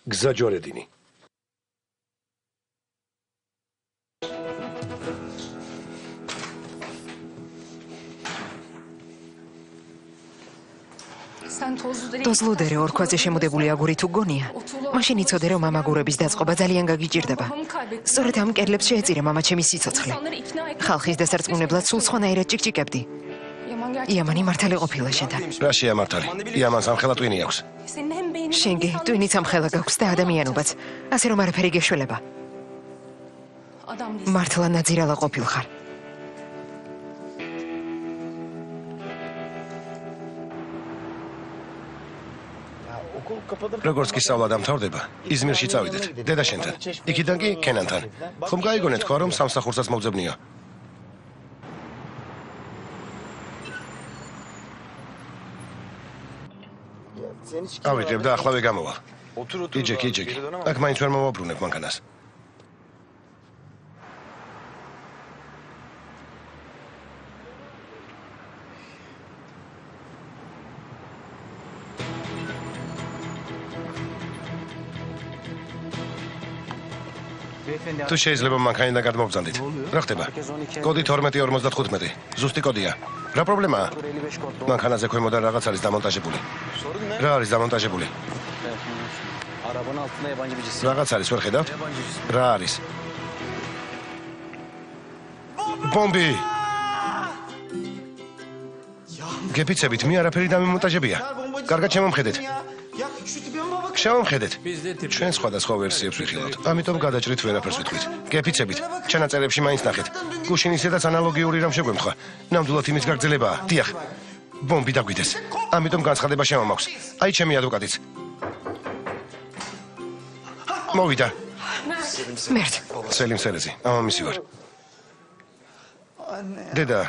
გზა ჯორედინი. დოზლუდერე ორ ქვაზე შემოდებული აგური თუ გონია, მაშინ იცოდე რომ ამ აგურების დაწყობა ძალიან გაგიჭირდება. სწორედ ამ კედლებს შეეწირა მამა ჩემი სიცოცხლე. ხალხის დასარწმუნებლად სულ სხვანაირად ჭიკჭიკებდი. იამანი მართალი ყოფილა შენთან. რა შეამართალი? იამანს ამხელა ტვინი აქვს. შენგე ტვინიც ამხელა გაქვს და ადამიანობაც, ასე რომ არაფერი გეშველება. მართლა ნაძირალა ყოფილხარ. როგორც კი სწავლა დამთავრდება, იზმირში წავიდეთ, დედა შენთან. იქიდან კი კენანთან. ხომ გაიგონეთ ხო რომ სამსახურსაც მოგძებნიო? ავიღებ და ახლავე გამოვალ. იჯექ. აქ მაინც ვერ მოვაბრუნებ მანქანას. თუ შეიძლება მანქანიდან გადმოვბრძანდით. რა ხდება? კოდი 12:55. ზუსტი კოდია. რა პრობლემაა? მანქანაზე ქვემოდან რაღაც არის დამონტაჟებული. რა არის დამონტაჟებული? რაღაც არის, ვერ ხედავთ? რა არის? ბომბი! გეფიცებით, მე არაფერი დამონტაჟებია. კარგად შემომხედეთ. შევამხედეთ. ჩვენ სხვადასხვა ვერსიებს ვიხილავთ. ამიტომ გადაჭრით ვერაფერს ვიტყვით. გეფიცებით, ჩანაწერებში მაინც ნახეთ. გუშინ ისედაც ანალოგიური რამ შეგვემთხვა. ნამდვილად იმის გაგრძელებაა. დიახ. ბომბი დაგვიდეს. ამიტომ განცხადება შემომაქვს. აი ჩემი ადვოკატიც. მოვიდა. მერტ. სელიმ სელეზი, ამამისი ვარ. დედა.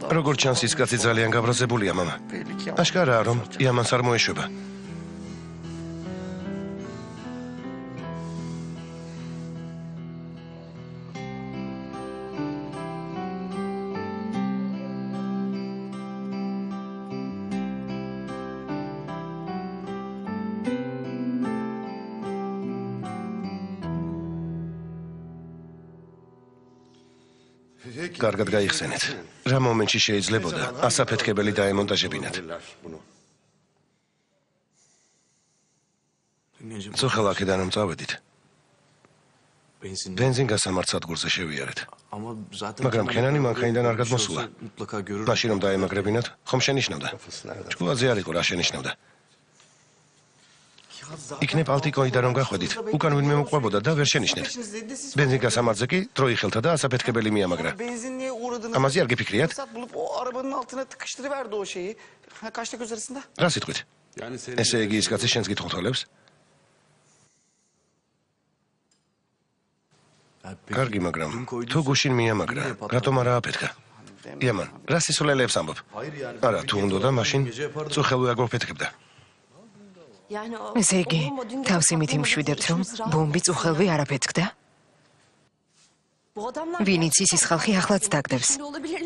როგორც ჩანს ის კაცი ძალიან გაბრაზებულია მამა. აშკარაა რომ იამანს არ მოეშვება. კარგად გაიხსენეთ. რა მომენტში შეიძლებოდა ასაფეთქებელი დაემონტაჟებინათ? ცოხალ აქედან რომ წავედით. ბენზინგასამართ სადგურზე შევიარეთ. მაგრამ ქენანი მანქანიდან არ გადმოსულა. მაშინ რომ დაემაგრებინათ, ხომ შენიშნავდა? ჭკუაძე არ იყო, რა შენიშნავდა? იქნებ ალტიკოიდან რომ გახვედით, უკან ვინმე მოყვებოდა და ვერ შენიშნეთ. ბენზინგასამართზე კი დრო იხელთა და ასაფეთქებელი მიამაგრა. ამაზე არ გიფიქრიათ? რა სიტყვით? ესე იგი ის კაცი შენს გითხოვთოლებს? კარგი, მაგრამ თუ გუშინ მიამაგრა, რატომ არა აფეთქა? იამან, რა სისულელეებს ამბობ? არა, თუ უნდოდა, მაშინ წუხელვე აგვაფეთქებდა. ესე იგი, თავს იმით იმშვიდებთ, რომ ბომბი წუხელვე არ აფეთქდა? ვინიც ის ხალხი ახლაც დაგდებს.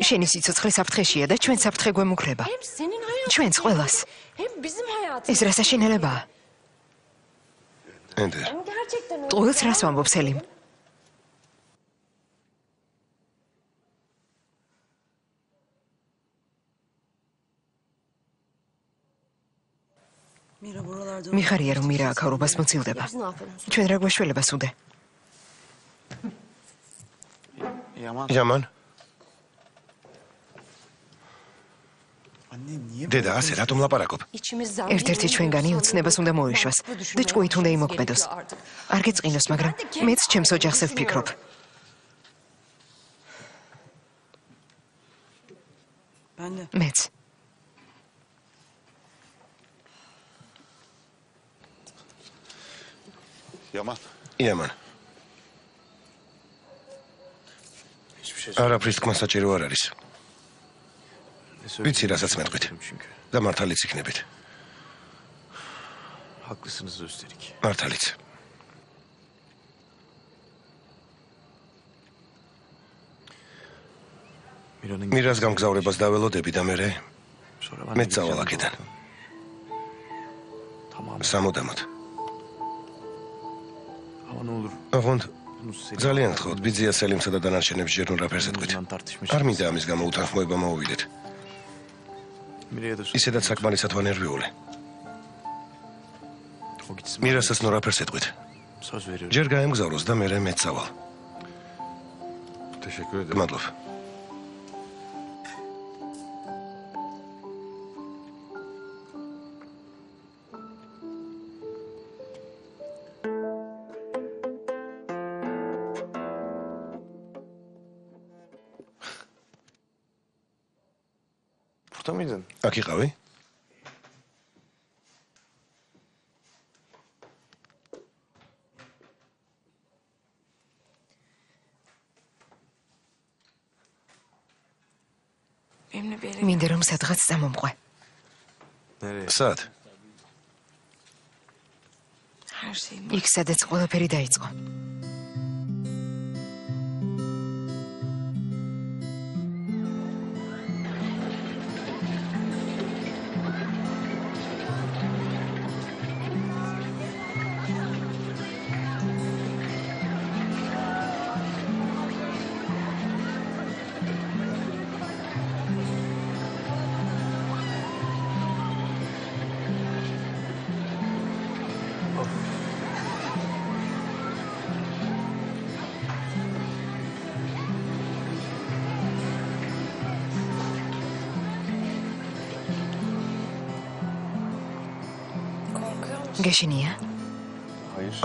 შენი სიცოცხლე საფრთხეშია და ჩვენ საფრთხე გვემუქრება. ჩვენს ყველას. ეს რა საშინელებაა? ენდერ. ტყუილს რას ვამბობ, სელიმ? მიხარია რომ მირა აქაურობას მოცილდება. ჩვენ რა გვაშველებას უდე? იამან. დედა, ასე რატომ ლაპარაკობ? ერთ-ერთი ჩვენგანი უცნებას უნდა მოეშვას და ჭკუით უნდა იმოქმედოს. არ გეწყინოს, მაგრამ მეც ჩემს ოჯახზე ვფიქრობ. მეც. იამან. არაფრის თქმა საჭირო არ არის. ვიცი, რასაც მეტყვით. და მართალიც იქნებით. Haklısınız üstelik. მართალიც. მირას გამგზავრებას დაველოდები და მე მეწავალ აქედან. სამუდამოდ. ოღონდ ძალიან გთხოვთ, ბიძია სელიმსა და დანარჩენებს ჯერ ნუ რაფერს ეთქვით. არ მინდა ამის გამო უთანხმოება მოვიდეთ. ისედაც საკმარისად ვანერვიული. მირასაც ნუ რაფერს ეთქვით. ჯერ გაემგზავროს და მე მეწავალ. გმადლობ. აქ იყავი? მინდა რომ სადღაც წამომყვე. სად? იქ სადაც ყველაფერი დაიწყო. გეშინია?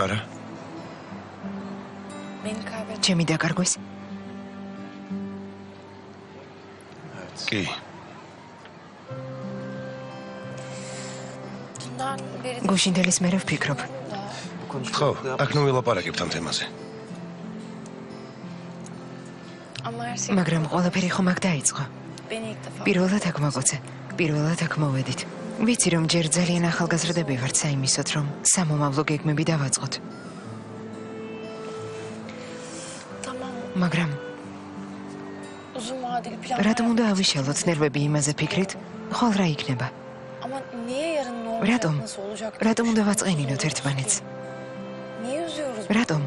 არა. ჩემი დაკარგვის? კი. გუშინდელის მერე ვფიქრობ. ხო, აქ ნუ ვილაპარაკებთ ამ თემაზე. მაგრამ ყველაფერი ხომ აქ დაიწყო. პირველად აქ მოგოце. პირველად აქ მოვედით. ვიცი რომ ჯერ ძალიან ახალგაზრდები ვართ საიმისოთ რომ სამომავლო გეგმები დავაწყოთ. მაგრამ რატომ უნდა ავიშალოთ ნერვები იმაზე ფიქრით, ხვალ რა იქნება? რატომ უნდა ვაწყენინოთ ერთმანეთს? რატომ?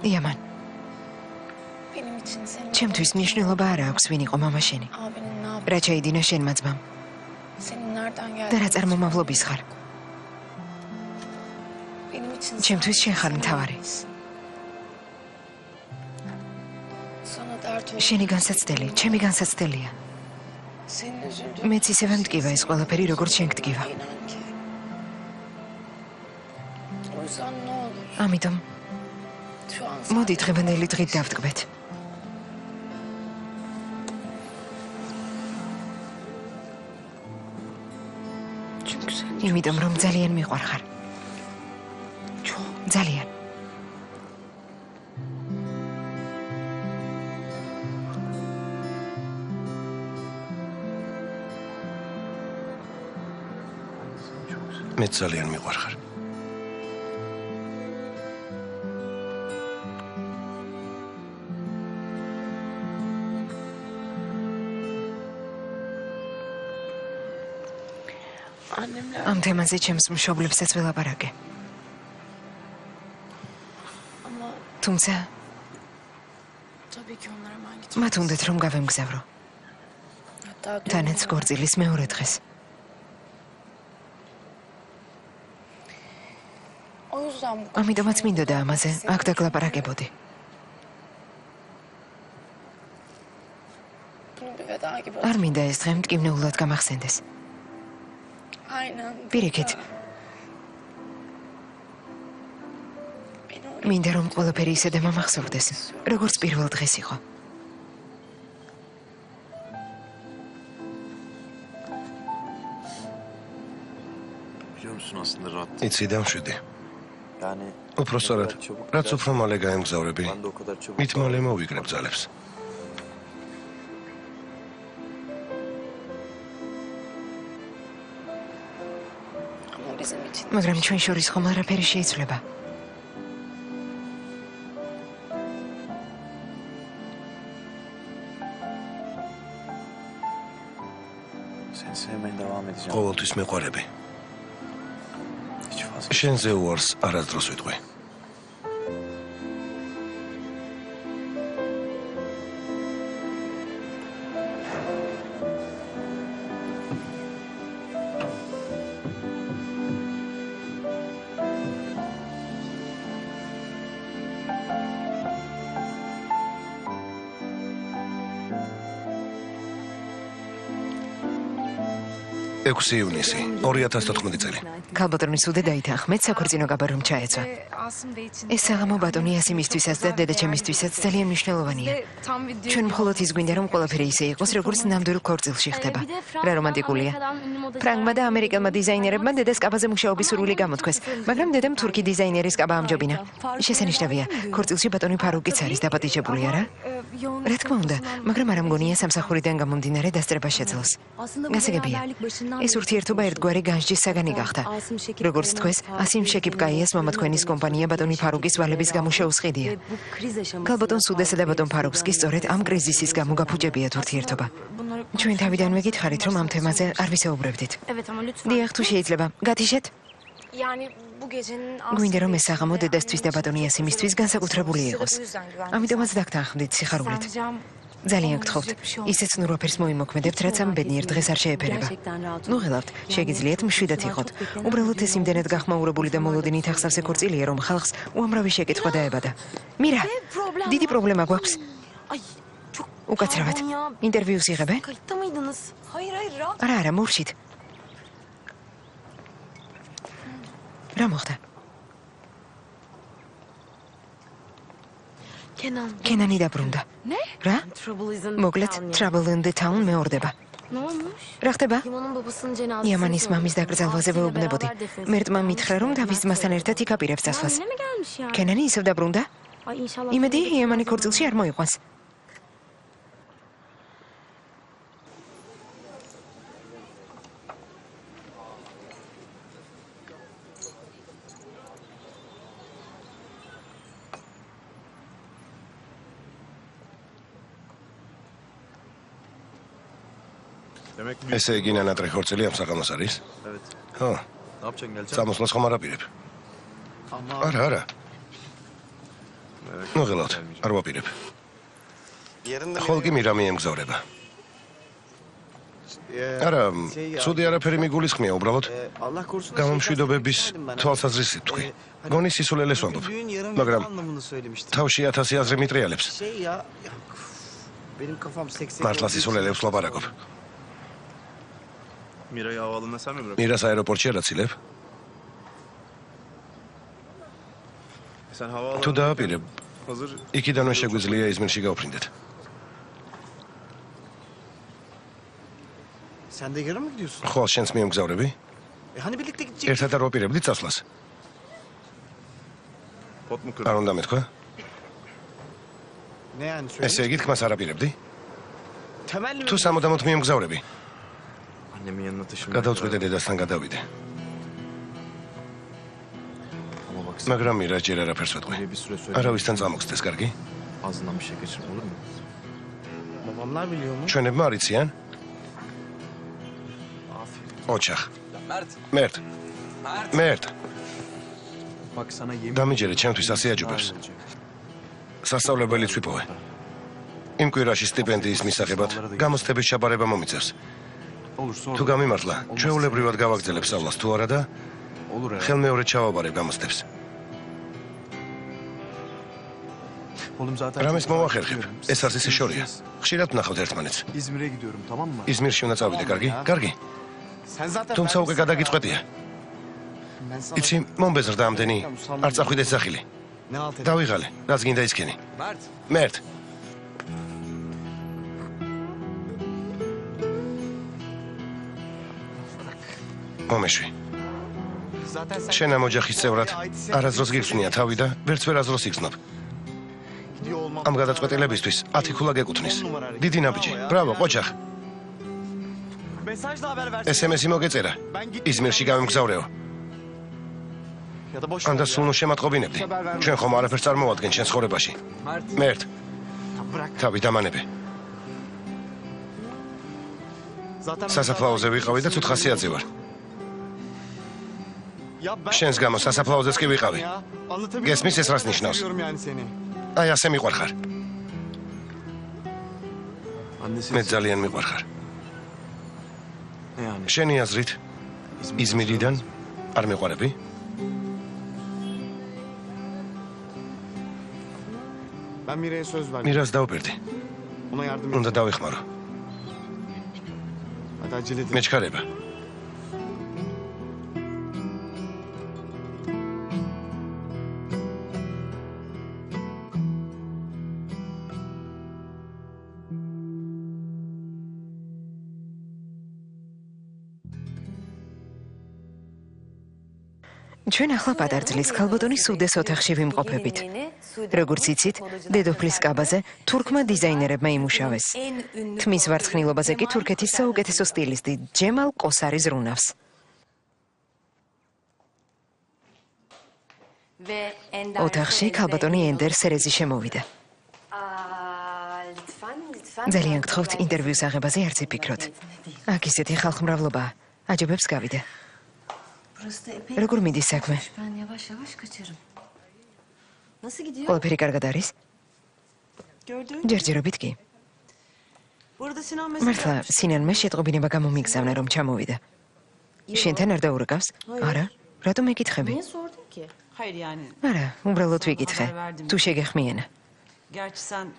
იამან. ჩემთვის მნიშვნელობა არ აქვს ვინ იყო მამა შენი. რა ჩაიდინა შენმა ძმამ? და რა წარმომავლობის ხარ? ჩემთვის შენ ხარ მთავარი. შენი განსაცდელი, ჩემი განსაცდელია. მეც ისევე მტკივა ეს ყველაფერი, როგორც შენ გტკივა. ამიტომ მოდი დღევანდელი დღით დავტკბეთ. იმიტომ რომ ძალიან მიყვარხარ. ძალიან. მე ძალიან მიყვარხარ. ამ თემაზე ჩემს მშობლებსაც ველაპარაკე. თუმცა მათ უნდათ რომ გავემგზავრო. თანაც გორწილის მეორე დღეს. ამიტომაც მინდოდა ამაზე აქ დაგლაპარაკებოდი. არ მინდა ეს დღე მტკივნეულად გამახსენდეს. პირიქით. მინდა რომ ყველაფერი ისედე მომახსოვდეს, როგორც პირველ დღეს იყო. musun aslında rahat? იცი და მშვიდი. Yani უფრო სწორად, რაც უფრო მალე გაემგზავრები, ben de o kadar çabuk. მით მალე მოვიგრებ ძალებს. მაგრამ ჩვენ შორის ხომ არაფერი შეიძლება. Seni sevmeye devam edeceğim. ყოველთვის მეყვარები. Hiç vazgeç. შენზე უარს არასდროს ვიტყვი. ივნისი 2014 წელი. ქალბატონის უდე დაითანხმეთ საქორწინო გაბარომ ჩაეცვა. ეს საღამო ბატონი ასიმისთვისაც და დედაჩემისთვისაც ძალიან მნიშვნელოვანია. ჩვენ მხოლოდ ის გვინდა რომ ყველაფერი ისე იყოს, როგორც ნამდვილ ქორწილში ხდება. რა რომანტიკულია. ფრანგმა და ამერიკელმა დიზაინერებმა დედას კაბაზე მუშაობის სურვილი გამოთქვეს, მაგრამ დედამ თურქი დიზაინერის კაბა ამჯობინა. შესანიშნავია, ქორწილში ბატონი ფარუკიც არის დაპატიჟებული, არა? რა თქმა უნდა, მაგრამ არ ამგონია სამსახურიდან გამომდინარე დასწრება შეძლოს. გასაგებია. ეს ურთიერთობა ერთგვარი განსჯის საგანი გახდა. როგორც თქვეს, ასიმ შეკიპკაიას მომთქვენის კომპანია ბატონი ფარუკის ვალების გამო შეუსყიდია. ქალბატონ სუდესა და ბატონ ფარუკს კი სწორედ ამ კრიზისის გამო გაფუჭებიათ ურთიერთობა. ჩვენ თავიდანვე გითხარით, რომ ამ თემაზე არ ვისაუბრებდით. დიახ, თუ შეიძლება, გათიშეთ? გვინდა რომ ეს საღამო დედასთვის და ბატონი ასიმისთვის განსაკუთრებული იყოს. ამიტომაც დაგთანხმდით სიხარულით. ძალიან გთხოვთ, ისეც ნურაფერს მოიმოქმედებთ, რაც ამ ბედნიერ დღეს არ შეეფერება. ნუ ღელავთ, შეგიძლიათ მშვიდად იყოთ. უბრალოდ ეს იმდენად გახმაურებული და მოლოდინით ახსავსე ქორწილია, რომ ხალხს უამრავი შეკითხვა დაებადა. მირა, დიდი პრობლემა გვაქვს. უკაცრავად, ინტერვიუს იღებე? არა, მურშით. რა მოხდა? კენანი დაბრუნდა. რა? მოკლედ, Trouble in the Town მეორდება. რა ხდება? იამანის მამის დაკრძალვაზე ვეუბნებოდი. მერტმა მითხრა, რომ თავის ძმასთან ერთად იქაპირებს წასვლას. კენანი ისევ დაბრუნდა? იმედი, იამანი ქორწილში არ მოიყვანს. ესე იგი ნანატრე ხორცელი ამ საღამოს არის? ხო. Ne yapacaksın geleceksin? წამოსვლას ხომ არ აპირებ? არა. ნუ ღელავთ, არ ვაპირებ. ხოლმე მირა მიემგზავრება. არა, ცუდი არაფერი მიგულისხმია უბრალოდ. Allah korusun. გამომშვიდობების თვალსაზრისით თქვი. გონი სისულელეს ვამბობ. მაგრამ თავში 1000 აზრი მიტრიალებს. Benim kafam seksek. მართლა სისულელებს ვლაპარაკობ. Mira'yı havaalanına sen mi bırak? მირას აეროპორტში არ აცილებ? Sen havaalanına. თუ დააპირებ, Hazır. იქიდანვე შეგვიძლია იზმირში გავფრინდეთ. Sen de yarın mı gidiyorsun? ხო, შენც მიემგზავრები? Hani birlikte gidecek? ერთად არ ვაპირებდით წასვლას? Pot mu არ kırdın? უნდა მეთქვა? Ne yani söyle? ესე იგი თქმას არ აპირებდი? Temelli mi? თუ სამუდამოდ მიემგზავრები? Annemin yanına taşınmaya. გადავწყვიტე დედასთან გადავიდე. Ama bak sen მაგრამ მირა ჯერ არაფერს ვეტყვი. bir süre söyle. არავისთან წამოგხსდეს, კარგი? Ağzından bir şey geçirme olur mu? Babamlar biliyor mu? ჩვენებმა არ იციან? Aferin. ოჩახ. Mert, მერტ, Bak sana yemin დამიჯერე ჩემთვის ასე აჯობებს. სასწავლებელიც ვიპოვე. იმ კვირაში სტიპენდიის მისაღებად გამოცდების ჩაბარება მომიწევს. olur sor. თუ გამიმართლა, ჩვეულებრივად გავაგრძელებ სწავლას თუ არა და Olur ya. ხელმეორედ ჩავაბარებ გამოცდებს. Oğlum zaten რამეს çok მოვახერხებ? seviyorum. ეს არც ისე შორია. ხშირად ვნახავთ ერთმანეთს. İzmir'e gidiyorum tamam mı? იზმირში უნდა წავიდე, კარგი? კარგი. Sen zaten თუმცა უკვე გადაგიწყვეტია. Ben sana იცი, მომბეზრდა ამდენი. არ წახვიდეს სახილი. ne halt edeyim? დავიღალე, რაც გინდა ისქენი. Mert. მერტ. მომეშვი. შენ ამ ოჯახის წევრად არასდროს გიგზნია თავი და ვერც ვერასდროს იგზნობ. ამ გადაწყვეტილებისთვის 10 ქულა გეკუთვნის. დიდი ნაბიჯი. ბრავო, ყოჩახ. SMS-ი მოგეწერა. იზმირში გამემგზავრეო. ანდა სულ შემატყობინებდი. ჩვენ ხომ არაფერს წარმოვადგენ შენ ცხოვრებაში. მერტ. თავი დამანებე. სასაფლაოზე ვიყავი და ცუდ ხასიათზე ვარ. შენს გამო სასაფლაოზეც კი ვიყავი. გესმის ეს რას ნიშნავს? აი ასე მიყვარხარ. მე ძალიან მიყვარხარ. შენი აზრით იზმირიდან არ მიყვარები? მირას დავბერდი. უნდა დავეხმარო. მეჩქარება. ჩვენ ახლა პატარძლის ქალბატონის სუდეს ოთახში ვიმყოფებით. როგორც იცით, დედოფლის კაბაზე თურქმა დიზაინერებმა იმუშავეს. თმის ვარცხნილობაზე კი თურქეთის საუკეთესო სტილისტი ჯემალ კოსარი ზრუნავს. ოთახში ქალბატონი ენდერ სერეზი შემოვიდა. ძალიან გთხოვთ ინტერვიუს აღებაზე არც იფიქროთ. აქ ისეთი ხალხმრავლობაა. აჯობებს გავიდე. როგორ მიდის საქმე? ყველაფერი კარგად არის? ჯერჯერობით კი. მართლა სინანმა შეტყობინება გამომიგზავნა რომ ჩამოვიდა. შენთან არ დაურეკავს? არა. რატომ ეკითხები? არა, უბრალოდ ვიკითხე. თუ შეგეხმიანა.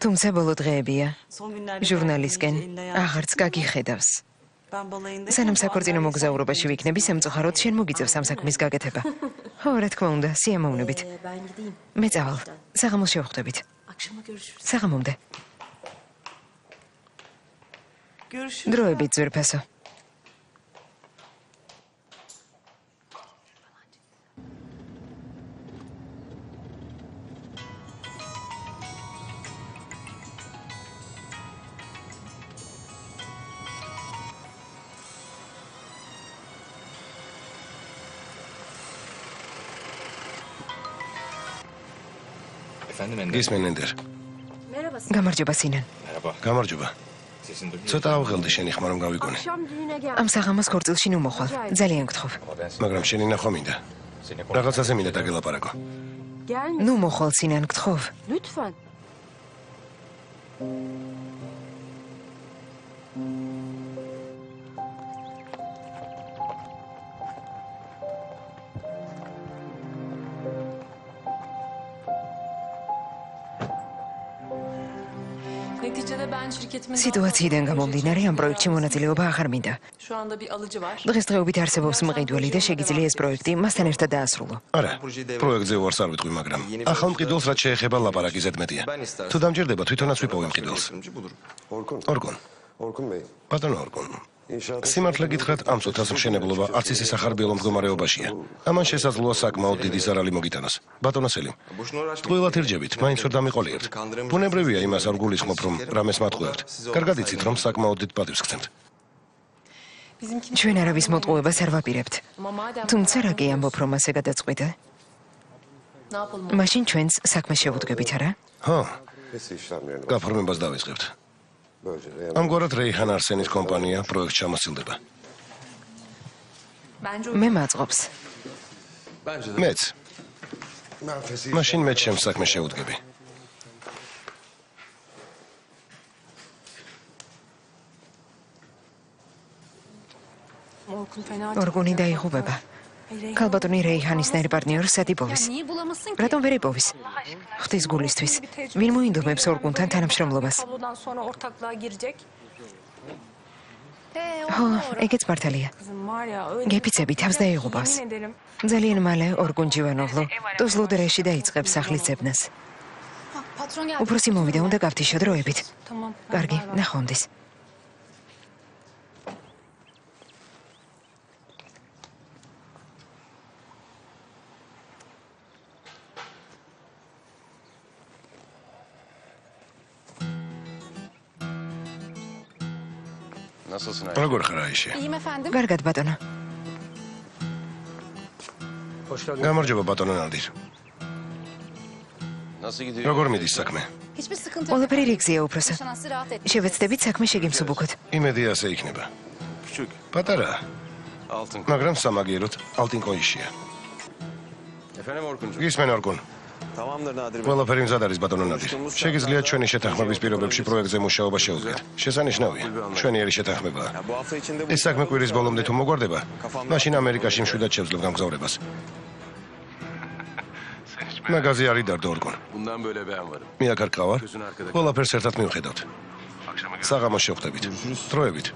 თუმცა ბოლო დღეებია. ჟურნალისტკენ აღარც გაგიხედავს. სანამ საქორწინო მოგზაურობაში ვიქნები, სამწუხაროდ შენ მოგიწევს ამ საქმის გაკეთება. ხო, რა თქმა უნდა, სიამოვნებით. მე წავალ. საღამოს შევხვდებით. საღამომდე. დროებით ძვირფასო. გისმენ ენდერ. გამარჯობა სინან. გამარჯობა. ცოტა ავღელდი შენი ხმა რომ გავიგონე. ამ საღამოს ქორწილში ნუ მოხვალ. ძალიან გთხოვ. მაგრამ შენი ნახვა მინდა. რაღაცაზე მინდა დაგელაპარაკო. ნუ მოხვალ სინან, გთხოვ. სიტუაციიდან გამომდინარე ამ პროექტში მონაწილეობა აღარ მინდა. დღესდღეობით არსებობს მყიდველი და შეგიძლია ეს პროექტი მასთან ერთად დაასრულო. არა, პროექტზე ვარს არ ვიტყვი, მაგრამ ახალ მყიდველს რაც შეეხება ლაპარაკი ზედმეტია. თუ დამჯერდება, თვითონაც ვიპოვე მყიდველს. ორგონ. ბატონო ორგონ. სიმართლე გითხრათ, ამ წუთას მშენებლობა არც ისე სახარბიელო მდგომარეობაშია. ამან შესაძლოა საკმაოდ დიდი ზარალი მოგიტანოს. ბატონო სელიმ, ტყუილად ირჯებით, მაინც ვერ დამიყოლიებთ. ბუნებრივია იმას არ გულისხმობ, რომ რამეს მატყუებთ. კარგად იცით, რომ საკმაოდ დიდ პატივს გცემთ. ჩვენ არავის მოტყუებას არ ვაპირებთ. თუმცა რა კი ამბობ, რომ ასე გადაწყვიტე? მაშინ ჩვენს საქმეს შევუდგებით, არა? ხო. გაფორმებას დავიწყებთ. ამგვარად რეიჰან არსენის კომპანია პროექტს ჩამოსილდება. მე მაწყობს. მეც. მაშინ მეც ჩემს საქმეს შევუდგები. ორგონი დაიღუპება. ქალბატონი რეიჰანისნაირ პარტნიორს სად იპოვის? რატომ ვერ იპოვის? ღვთის გულისთვის. ვინ მოინდომებს ორგუნთან თანამშრომლობას? ხო, ეგეც მართალია. გეფიცები თავს დაიღუპავს. ძალიან მალე ორგუნ ჯივანოვლო დოზლოდერეში დაიწყებს სახლის ძებნას. უფროსი მოვიდა, უნდა გავთიშო დროებით. კარგი, ნახვამდის. როგორ ხარ აიში? İyiyim efendim. კარგად ბატონო. გამარჯობა ბატონო ნადირ. როგორ მიდის საქმე? Hiçbir sıkıntı yok. ყველაფერი რიგზია უფროსო. Şansı rahat et. შევეცდებით საქმე შეგიმსუბუქოთ. იმედი ასე იქნება. პატარა, მაგრამ სამაგიეროდ ალტინკოიშია. გისმენ ორგუნ. Tamamdır Nadir Bey. ყველაფერი მზად არის ბატონო ნადირ. შეგიძლიათ ჩვენი შეთანხმების პირობებში პროექტზე მუშაობა შეუდგეთ. შესანიშნავია. ჩვენიერი შეთანხმებაა. Ya bu hafta içinde bu ეს საქმე კვირის ბოლომდე თუ მოგვარდება, მაშინ ამერიკაში მშვიდად შევძლებ გამგზავრებას. მაგაზი არის დარდო ორგუნ. Bundan böyle ben varım. მიაქარ ყავა. ყველაფერს ერთად მივხედავთ. საღამოს შევხვდებით. დროებით.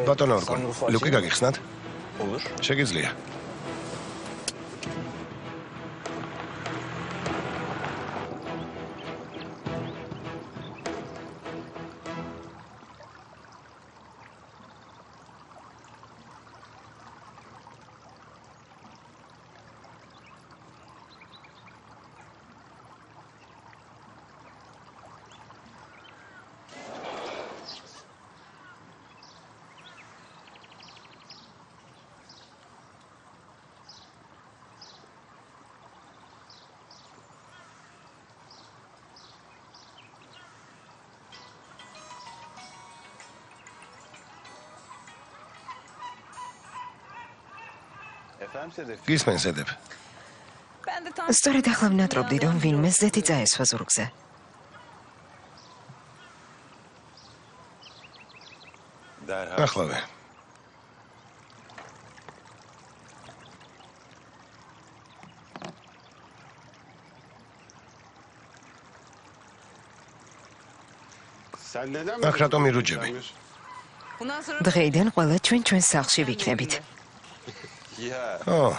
ბატონო ორგუნ, ლუკი გაგიხსნათ? olur. შეგიძლია. Efendim Sedef. გისმენ სედებ. სწორედ ახლა ვნატრობდი, რომ ვინმე ზეთი წაესვა ზურგზე. Derhal. ახლავე. Sen neden აქ რატომ ირუჯები? დღეიდან ყველა ჩვენს სახლში ვიქნებით. Ya. ო,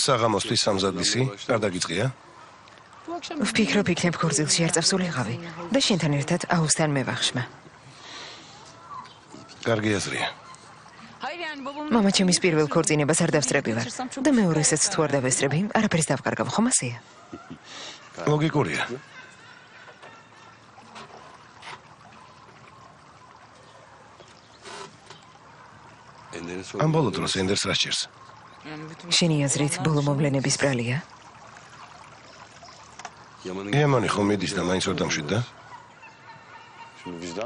საღამოსთვის სამზადისი არ დაგიწყია? ვფიქრობ, იქნებ ქორწილში არ წავსულიყავი და შენთან ერთად აუსთან მევახშმა. კარგი აზრია. მამა ჩემის პირველ ქორწინებას არ დავსწრებივარ და მეორესაც თუ არ დავესწრები, არაფერს დავკარგავ, ხომ ასეა? ლოგიკურია. ამ ბოლო დროს ენდერს რა სჭირს? შენი აზრით, ბოლო მოვლენების ბრალია? იამანი ხომ მიდის და მაინც ვერ დამშვიდდა?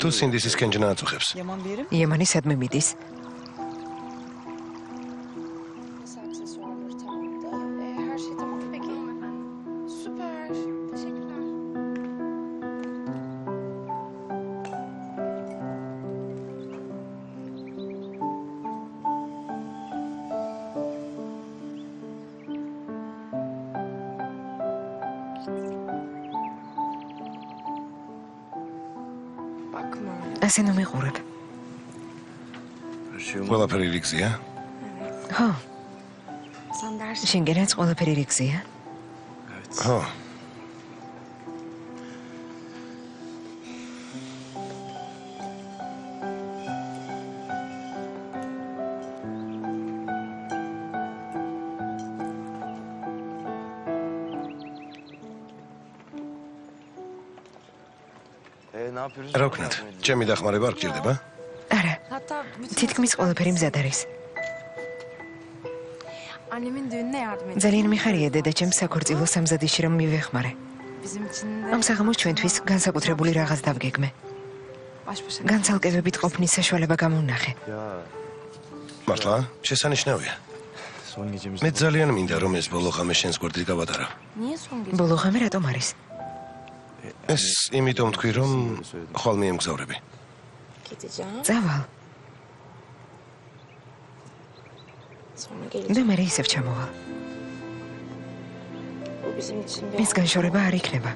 თუ სინდისის კენჯნა აწუხებს. იემანი სადმე მიდის? Aksesuarları tamamdı. Her şey tamam peki. Süper. Teşekkürler. Bakma. ასე ნუ მიყურებ. ყველაფერი რიგზია? ხო, Sen ders შენგანაც ყველაფერი რიგზია? ხო. Ne yapıyoruz? რა ვქნათ? ჩემი დახმარება არ გჭირდება? არა, Hatta bütün თითქმის ყველაფერი მზად არის. annemin düğününe yardım et. ძალიან მიხარია დედაჩემს საქორწილო სამზადისში რომ მივეხმარე. Bizim için de ამ საღამოს ჩვენთვის განსაკუთრებული რაღაც დავგეგმე. baş başa. განცალკევებით ყოფნის საშუალება გამოვნახე. Ya მართლა? შესანიშნავია. son gecemiz. მე ძალიან მინდა რომ ეს ბოლო ღამე შენს გვერდით გავატარავ. Niye son gece? ბოლო ღამე რატომ არის? ეს იმიტომ თქვი რომ ხვალ მიემგზავრები. Gideceğim. წავალ Sonra geleceğim. და მე ისევ ჩამოვალ. bizim için bir მის განშორება არ იქნება.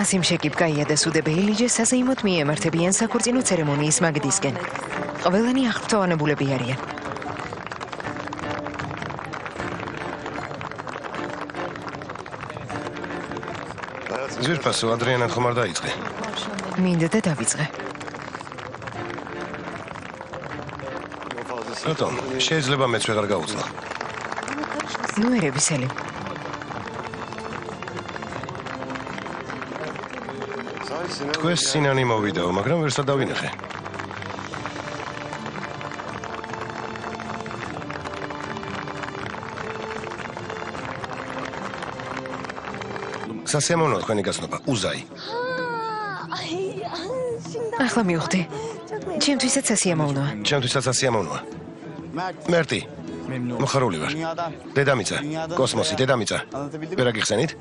ასიმ შეკიპკაია და სუდე ბეილიჯე საზეიმოდ მიემართებიან საქორწინო ცერემონიის მაგდისკენ. ყველანი აღფრთოვანებულები არიან. ძვირფასო ადრიანად ხომ არ დაიწყე? მინდა და დავიწყე. რატომ? შეიძლება მეც ვეღარ გაუძლო. ნუ ერები სელი. თქვენს სინანი მოვიდაო, მაგრამ ვერსად დავინახე. სასიამოვნოა თქვენი გაცნობა, უზაი. ახლა მივხვდი. ჩემთვისაც სასიამოვნოა. ჩემთვისაც სასიამოვნოა. მერტი. მოხარული ვარ. დედამიწა, კოსმოსი, დედამიწა. ვერ აგიხსენით?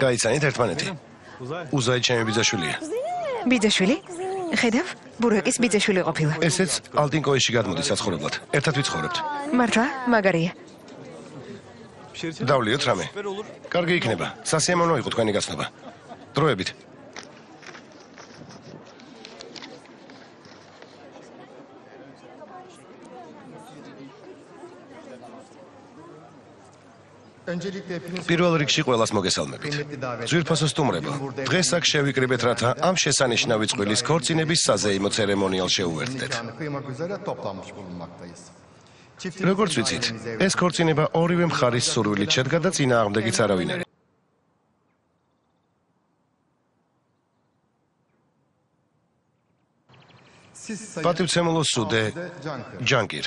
გაიცანით ერთმანეთი? უზაი ჩემი ბიძაშვილია. ბიძაშვილი? ხედავ, ბურეკის ბიძაშვილი ყოფილა. ესეც ალტინკოიში გადმოდის საცხოვრებლად. ერთად ვიცხოვრებთ. მართლა? მაგარია. დავლიოთ რამე. კარგი იქნება. სასიამოვნო იყო თქვენი გაცნობა. დროებით. პირველ რიგში ყველას მოგესალმებით. ძვირფასო სტუმრებო, დღეს აქ შევიკრიბეთ, რათა ამ შესანიშნავი წყვილის ქორწინების საზეიმო ცერემონიალ შეუერთდეთ. როგორც ვიცით, ეს ქორწინება ორივე მხარის სურვილით შედგა და წინააღმდეგიც არავინ არ. პატივცემულო სუდე ჯანკირ.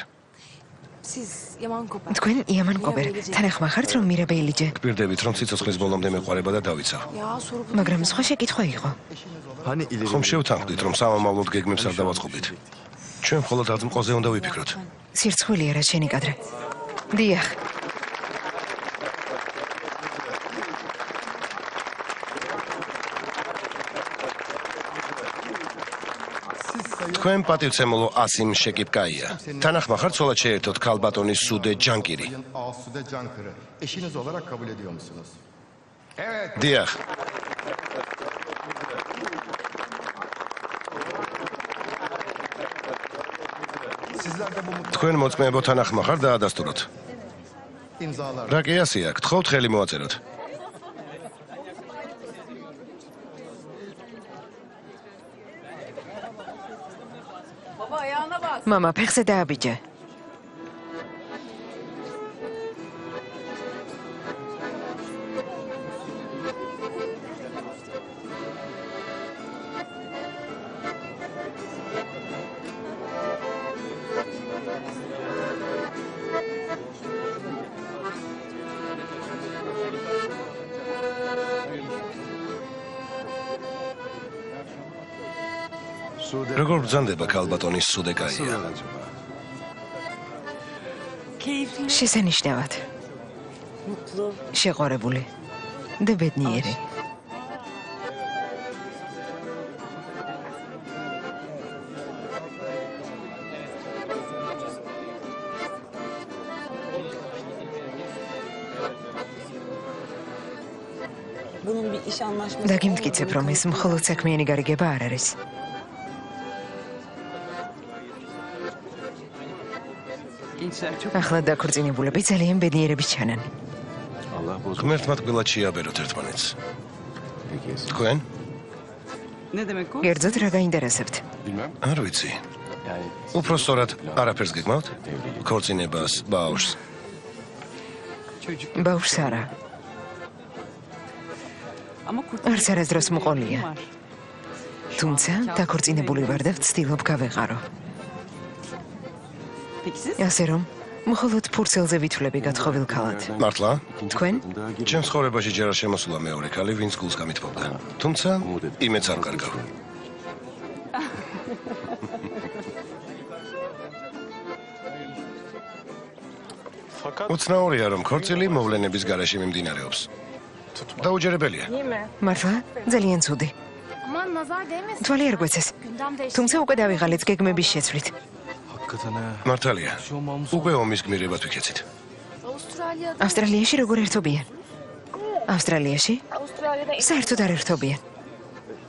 თქვენ იამან კობერ, თან ახმახართ რომ მირა ბეილიჯე. გპირდებით რომ სიცოცხლის ბოლომდე მეყარება და დავიცავ. მაგრამ სხვა შეკითხვა იყო. ხომ შევთანხმდით რომ სამომავლოდ გეგმებს არ დავაწყობთ. ჩვენ მხოლოდ აღძმყოზე უნდა ვიფიქროთ. სირცხვილია რა შენი კადრე. დიახ. თქვენ პატივცემულო ასიმ შეკიპკაია. თანახმახარ ცოლად შეერთოთ ქალბატონის სუდე ჯანკირი. Asude Cankırı eşiniz olarak kabul ediyor musunuz? დიახ. Sizler de bu თქვენ მოწმეებო თანახმახარ დაადასტუროთ. imzalar რა კი ასია, გთხოვთ ხელი მოაწეროთ. მამა, ფეხზე დააბიჯე. როგორ ბრძანდება ქალბატონის სუდეკაია? შესანიშნავად. შეყარებული და ბედნიერი. Bunun bir iş anlaşması დაგიმტკიცებ, რომ ეს მხოლოდ საქმიანი გარიგება არ არის. ახლა დაქორწინებულები ძალიან ბედნიერები ჩანან. ღმერთმა ტყილად შეაბეროთ ერთმანეთს. თქვენ? Ne demek o? გერძოდ რა გაინტერესებთ? არ ვიცი. უფრო სწორად არაფერს გეკმავთ? ქორწინებას, ბავშვს. ბავშვს არა. Ama kurtarıcı არც არასდროს მყოლია. var. თუმცა დაქორწინებული ვარ და ვცდილობ გავეყარო. Peki siz? ასე რომ, მხოლოდ ფურცელზე ვითვლები გათხოვილ ქალად. მართლა? თქვენ? ჩემს ცხოვრებაში ჯერ არ შემოსულა მეორე ქალი, ვინც გულს გამithbobda. თუმცა იმედს არ კარგავ. უცნაურია, რომ ქორწილი მოვლენების გარეშე მიმდინარეობს. დაუჯერებელია. მართლა? ძალიან ცუდი. Aman nazar değmesin. თვალი არ გვეცეს. Gündem değişti. თუმცა უკვე დავიღალეთ გეგმების შეცვლით. Hakikaten ha. მართალია. უკვე ომის გმირებად ვიქეცით. Avustralya'da. ავსტრალიაში როგორ ერთობიან? ავსტრალიაში? Avustralya'da საერთოდ არ ერთობიან.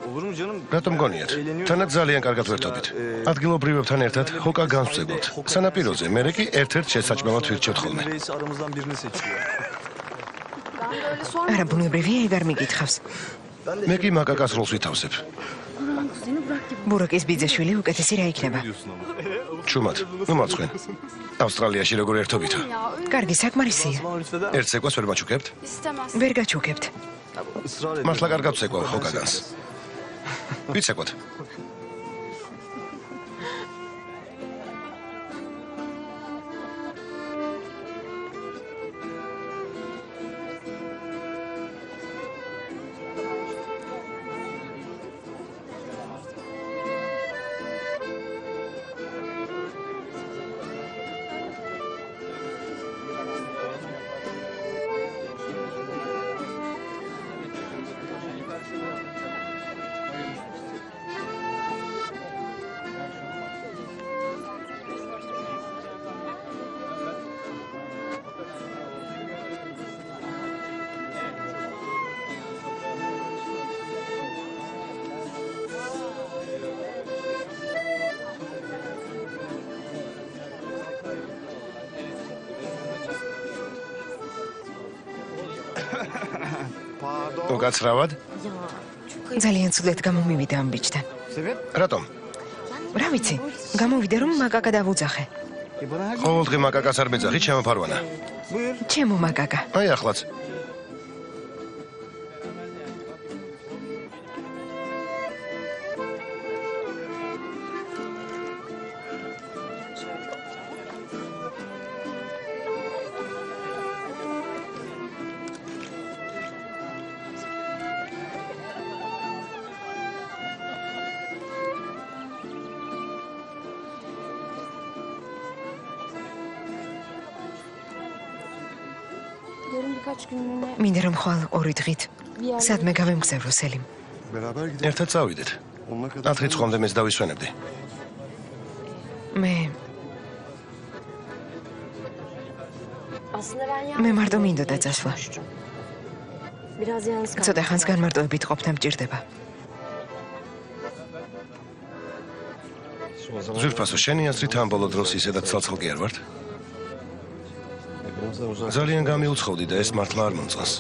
Olur mu canım? რატომ გონიათ? თანაც ძალიან კარგად ვერთობით. ადგილობრივებთან ერთად ჰოკა განსვцегოთ. სანაპიროზე მე კი ერთ-ერთ შესაჭმელად ვირჩევთ ხოლმე. Reis aramızdan birini seçiyor. ben de öyle sormadım. არა ბუნებრივია ეგ არ მიგითხავს. მე კი მაკაკას როლს ვითავსებ. Seni bırak gibi. ბურაკის ბიძაშვილი უკეთესი რა იქნება? ჩუმად, ნუ მაცხენ. ავსტრალიაში როგორ ერთობით? Ya öyle კარგი საკმარისია. Bana lütfeder ერთ ცეკვას ვერ მაჩუქებთ? istemez. ვერ გაჩუქებთ. ısrar ediyor. მართლა კარგად ცეკვა ჰოკაგანს. ვიცეკვათ. უკაცრავად? ძალიან ცუდად გამომივიდა ამ ბიჭთან. რატომ? რა ვიცი, გამოვიდა რომ მაკაკა დავუძახე. ყოველდღე მაკაკას არ მეძახი, ჩემო ფარვანა. ჩემო მაკაკა. აი ახლაც. Yarın birkaç günlüğüne მინდა რომ ხვალ ორი დღით სადმე გავემგზავნო სელიმ. ერთად წავიდეთ. 10 წამდე მეც დავისვენებდი. მე მარტო მინდოდა წასვლა. ცოტა ხანს განმარტოებით ყოფნა მჭირდება. ზურფასო, შენი აზრით ამ ბოლო დროს ისედაც ცალ-ცალკე არ ვართ? ძალიან გამიუცხოვდი და ეს მართლა არ მომწონს.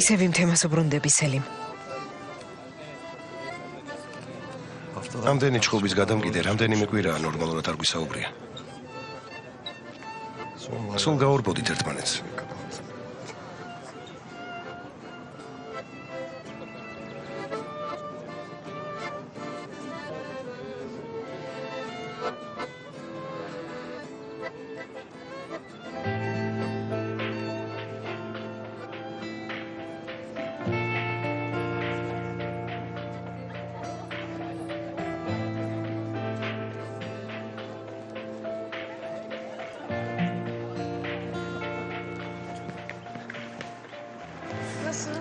ისევ იმ თემას უბრუნდები, სელიმ. ამდენი ჩხუბის გადამკიდე რამდენიმე კვირაა ნორმალურად არ გვისაუბრია. სულ გაურბოდით ერთმანეთს.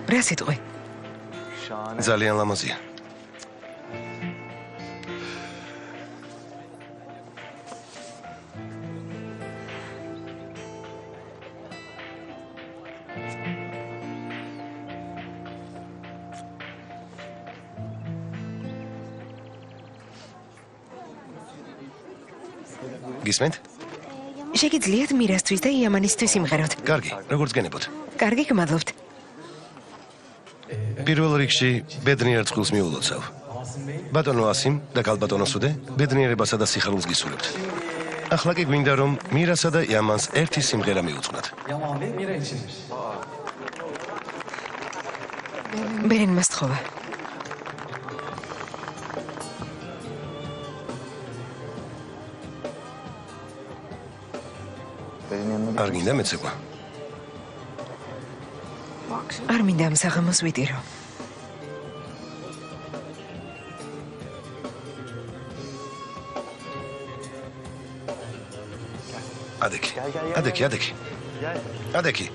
რა სიტყვი? ძალიან ლამაზია. გისმენთ? შეგიძლიათ მირასთვის და იამანისთვის იმღეროთ. კარგი, როგორც გენებოთ. კარგი, გმადლობთ. პირველ რიგში ბედნიერ წყვილს მიულოცავ. ბატონო ასიმ და კალბატონო სუდე ბედნიერებასა და სიხარულს გისურვებთ. ახლა კი გვინდა რომ მირასა და იამანს ერთი სიმღერა მიუძღვნათ. ბერენ მას თხოვა. არ გინდა მეცეკვა? არ მინდა ამ საღამოს ვიტირო. ადექი.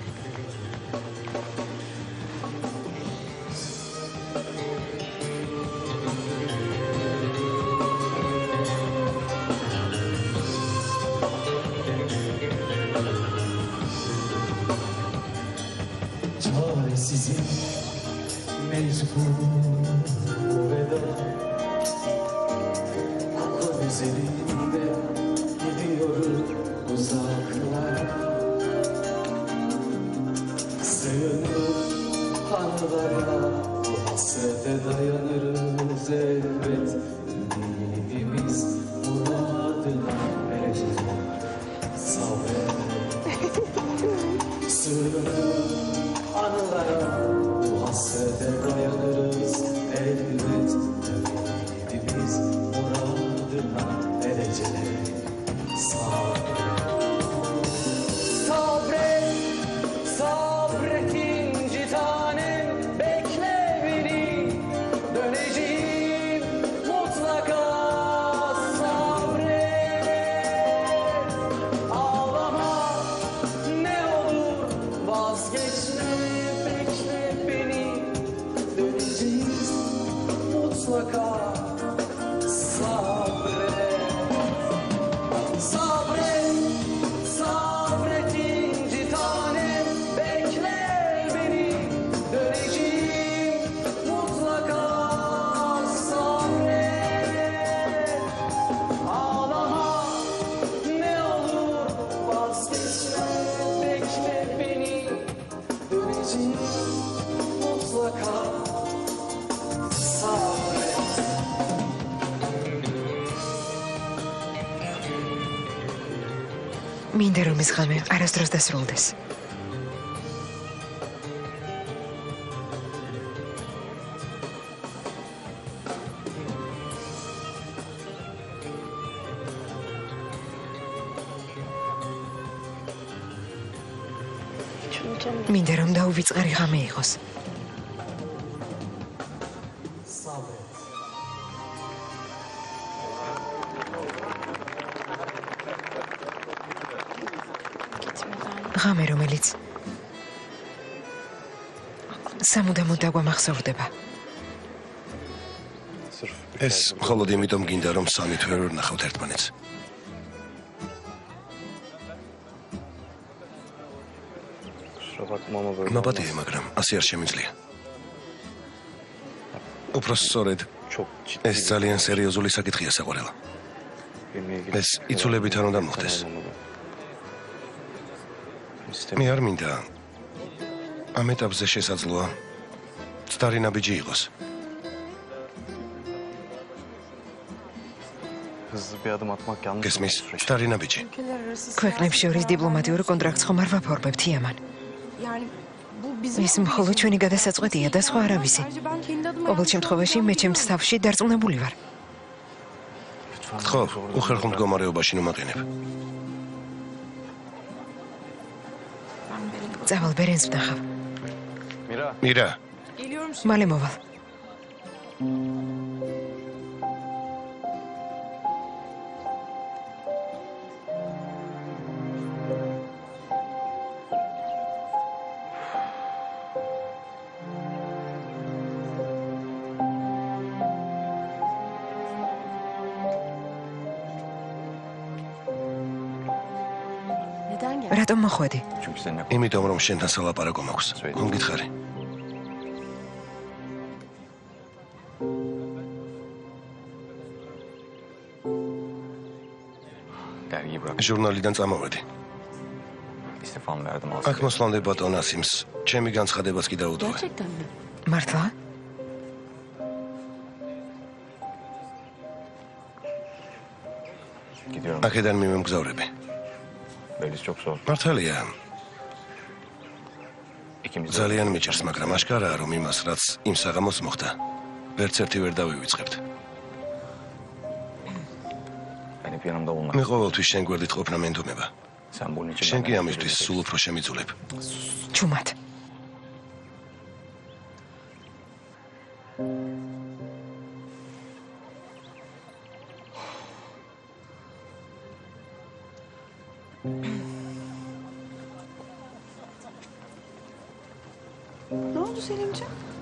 მინდა რომ ეს ღამე არასდროს დასრულდეს. მინდა რომ დაუვიწყარი ღამე იყოს. ღამე რომელიც სამუდამოდ დაგვამახსოვრდება. ეს მხოლოდ იმიტომ გინდა რომ სამი თვე ვერ ნახავთ ერთმანეთს. მაბადია, მაგრამ ასე არ შემიძლია. უბრალოდ სწორედ ეს ძალიან სერიოზული საკითხია საყვარელო. ეს იცულებით არ უნდა მოხდეს. მე არ მინდა ამ ეტაპზე შესაძლოა ცდარი ნაბიჯი იყოს. გესმის, ცდარი ნაბიჯი. ქვეყნებს შორის დიპლომატიურ კონტრაქტს ხომ არ ვაფორმებთ იამან. ის მხოლოდ ჩვენი გადასაწყვეტია და სხვა არავისი. ყოველ შემთხვევაში მე ჩემს თავში დარწმუნებული ვარ. ხო, უხერხო მდგომარეობაში ნომაყენებ. წავალ ბერენს ვნახავ. მირა, მალე მოვალ. რატომ მოხვედი? იმიტომ რომ შენთან სალაპარაკო მაქვს. მომგითხარი. ჟურნალიდან წამოვედი. აქ მოსვლამდე ბატონ ასიმს ჩემი განცხადებას კი დაუდოვე. მართლა? აქედან მიმემგზავრები. მართალია. ძალიან მიჭირს, მაგრამ აშკარაა, რომ იმას, რაც იმ საღამოს მოხდა, ვერც ერთი ვერ დავივიწყებთ. მე ყოველთვის შენ გვერდით ყოფნა მენდომება. შენ კი ამისთვის სულ უფრო შემიძულებ. ჩუმად.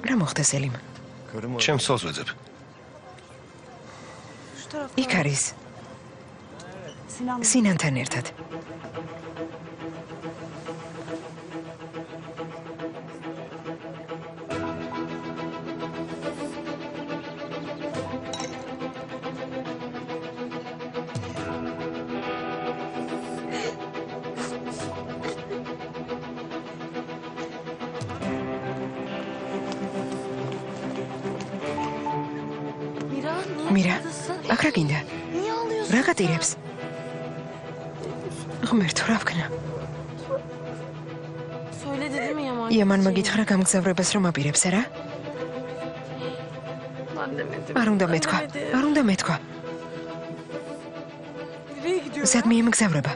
რა მოხდა სელიმ? ჩემს ცოლს ვეძებ. იქ არის. სინანთან ერთად. მირა, აქ რა გინდა? რა გატირებს? ღმერთო, რა ვქნა? იამანმა გითხრა გამგზავრებას რომ აპირებს, არა? არ უნდა მეთქვა, არ უნდა მეთქვა. სად მიემგზავრება?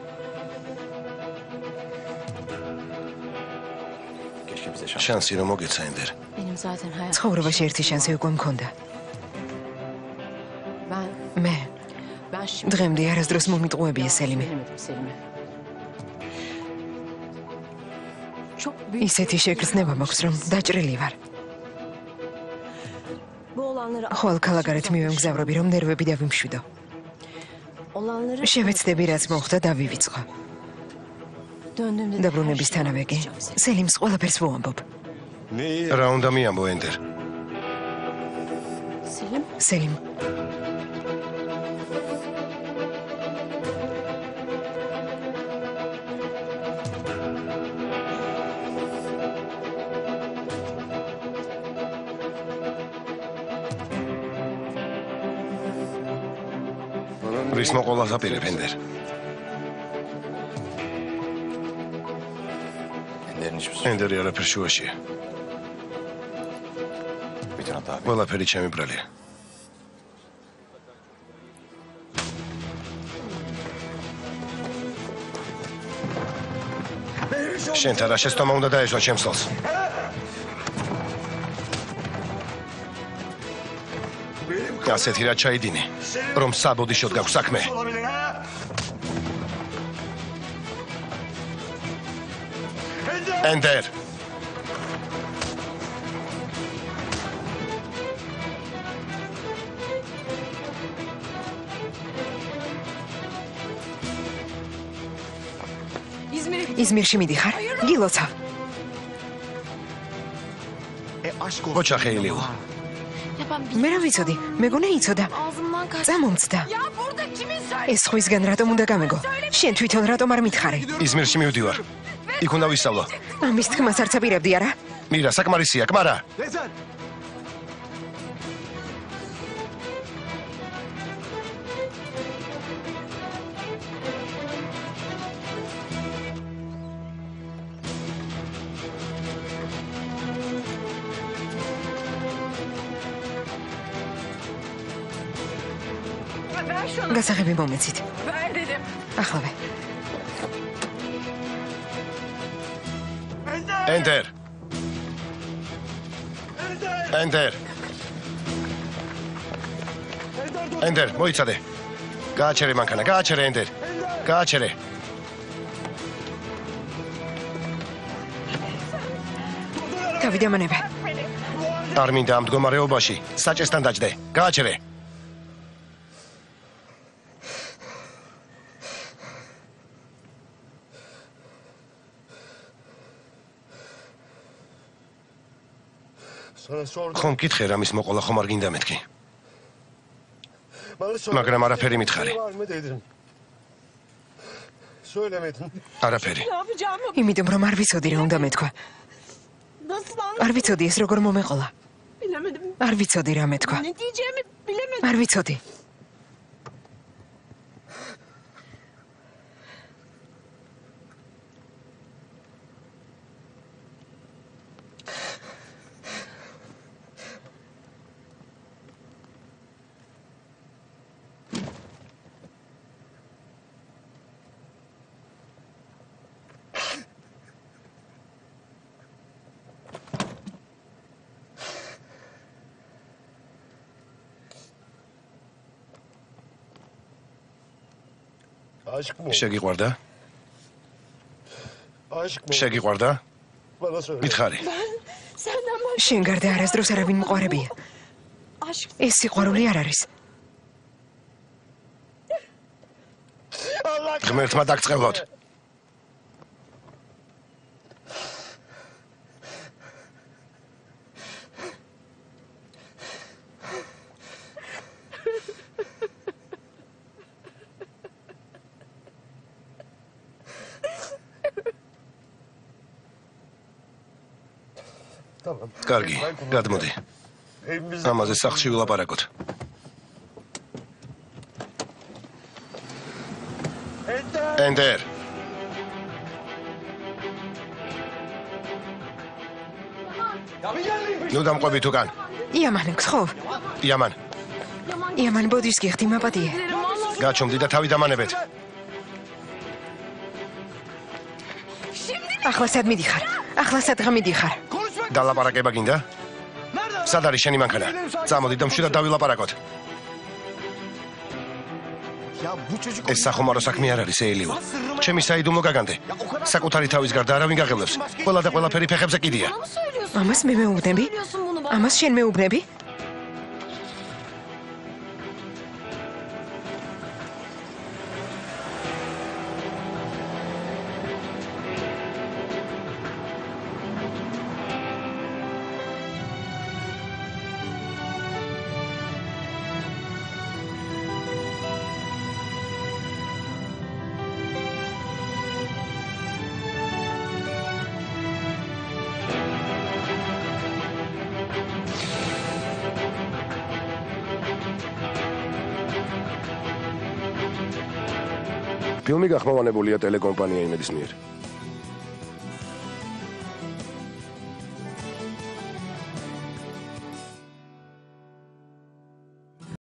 შანსი რომ მოგეცა ენდერ. ცხოვრებაში ერთი შანსი უკვე მქონდა. მე დღემდე არასდროს მომიტყუებია სელიმე. ისეთი შეგრძნება მაქვს, რომ დაჭრილი ვარ. ხოლ ქალაქარეთ მივემგზავრები, რომ ნერვები დავიმშვიდო. შევეცდები, რაც მოხდა, დავივიწყო. დაბრუნებისთანავე კი სელიმს ყველაფერს ვუამბობ. რა უნდა მიამბო ენდერ? სელიმ. რის მოყოლას აპირებ ენდერ? ენდერი არაფერ შუაშია. ყველაფერი ჩემი ბრალია. შენთან რა შეცდომა უნდა დაეშვა ჩემს ცოლს? ასეთი რა ჩაიდინე, რომ საბოდიშოდ გაქვს საქმე. ენდერ. იზმირში მიდიხარ? გილოცა. ოჩახე ილიუ. მე რა ვიცოდი? მეგონა იცოდა. Ağzımdan kaç. წამომცდა. Ya burada kimin söyle? ეს ხვისგან რატომ უნდა გამეგო? შენ თვითონ რატომ არ მითხარი? იზმირში მივდივარ. იქ უნდა ვისწავლო. ამის თქმას არ წაპირებდი არა? მირა, საკმარისია, კმარა. Rezan! გასაღები მომეცით. Ver dedim. ახლა. Enter. Enter. Enter, მოიცადე. გააჩერე მანქანა, გააჩერე Enter. გააჩერე. გავიდა მანებე. არ მინდა ამ მდგომარეობაში. საჭესთან დაჯდე. გააჩერე. ხომ მკითხე რამის მოყოლა ხომ არ გინდა მეთქი. მაგრამ არაფერი მითხარი. არაფერი. Ne yapacağımı იმიტომ რომ არ ვიცოდი რა უნდა მეთქვა. nasıl არ ვიცოდი ეს როგორ მომეყოლა. bilemedim. არ ვიცოდი რა მეთქვა. Ne diyeceğimi bilemedim. არ ვიცოდი. შეგიყვარდა? შეგიყვარდა? მითხარი. Senden başka შენ გარდა არასდროს არავინ მყარებია. aşk ეს სიყვარული არ არის. ღმერთმა დაგწყევლოთ. კარგი, გადმოდი. ამაზე სახლში ვილაპარაკოთ. Enter. ნუ დამყვები თუკან. იამან გსხოვ. იამან, იამან ბოდის გიხდი მაპატიე. გაჩომდი და თავი დამანებეთ. ახლა სად მიდიხარ? ახლა სადღა მიდიხარ? დალაპარაკება გინდა? სად არის შენი მანქანა? წამოდი და მშვიდად დავილაპარაკოთ. ეს სახომარო საქმე არ არის, ელიუ. ჩემი საიდუმლო გაგანდე. საკუთარი თავის გარდა არავინ გაღელებს. ყველა და ყველაფერი ფეხებზე კიდია. Bana mı söylüyorsun? ამას მე მეუბნები? Söylüyorsun bunu bana. ამას შენ მეუბნები? ფილმი გახმოვანებულია ტელეკომპანია იმედის მიერ.